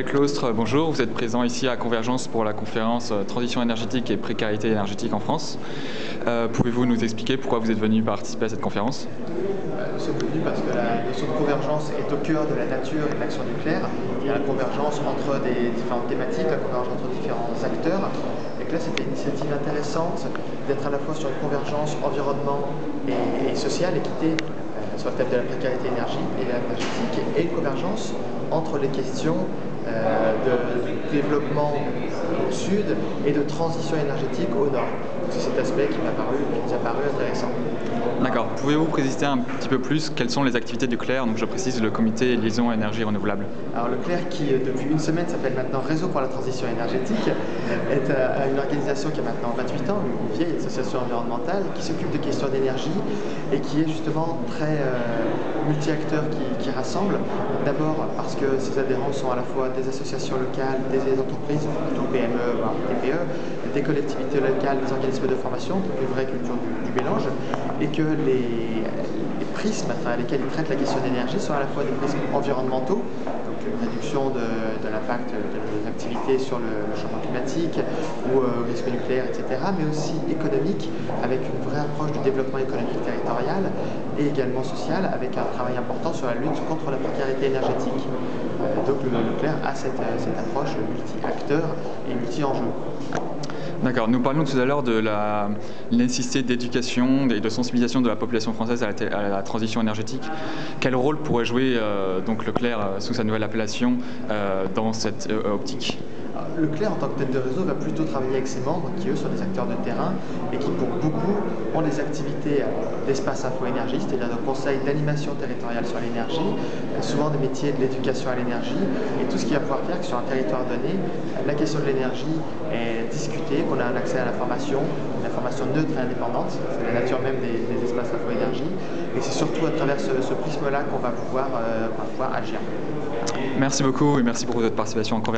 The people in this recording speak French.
Claustre, bonjour, vous êtes présent ici à Convergence pour la conférence Transition énergétique et précarité énergétique en France. Pouvez-vous nous expliquer pourquoi vous êtes venu participer à cette conférence? Nous sommes venus parce que la notion de convergence est au cœur de la nature et de l'action nucléaire. Il y a la convergence entre des différentes thématiques, la convergence entre différents acteurs. Et que là, c'était une initiative intéressante d'être à la fois sur une convergence environnement et sociale, équité, sur le thème de la précarité énergétique, et une convergence entre les questions de développement au sud et de transition énergétique au nord. C'est cet aspect qui nous a paru intéressant. D'accord. Pouvez-vous préciser un petit peu plus quelles sont les activités du CLER? Donc je précise le comité liaison énergie renouvelable. Alors le CLER, qui depuis une semaine s'appelle maintenant Réseau pour la transition énergétique, est une organisation qui a maintenant 28 ans, une vieille association environnementale qui s'occupe de questions d'énergie et qui est justement très multi-acteurs qui rassemble. D'abord parce que ses adhérents sont à la fois des associations locales, des entreprises, plutôt PME, voire TPE, des collectivités locales, des organismes de formation, donc une vraie culture du mélange, et que les prismes lesquels ils traitent la question d'énergie sont à la fois des prismes environnementaux, donc une réduction de l'impact de nos activités sur le changement climatique ou risque nucléaire, etc., mais aussi économique, avec une vraie approche du développement économique territorial et également social, avec un travail important sur la lutte contre la précarité énergétique. Donc le CLER a cette approche multi-acteurs et multi-enjeux. D'accord. Nous parlions tout à l'heure de la nécessité d'éducation et de sensibilisation de la population française à la transition énergétique. Quel rôle pourrait jouer donc le CLER sous sa nouvelle appellation dans cette optique? Le CLER, en tant que tête de réseau, va plutôt travailler avec ses membres qui, eux, sont des acteurs de terrain et qui, pour beaucoup, ont des activités d'espace info-énergie, c'est-à-dire de conseils d'animation territoriale sur l'énergie, souvent des métiers de l'éducation à l'énergie, et tout ce qui va pouvoir faire que sur un territoire donné, la question de l'énergie est discutée, qu'on a un accès à l'information, une information neutre et indépendante, c'est la nature même des espaces info-énergie, et c'est surtout à travers ce prisme-là qu'on va pouvoir agir. Merci beaucoup et merci pour votre participation en conversation.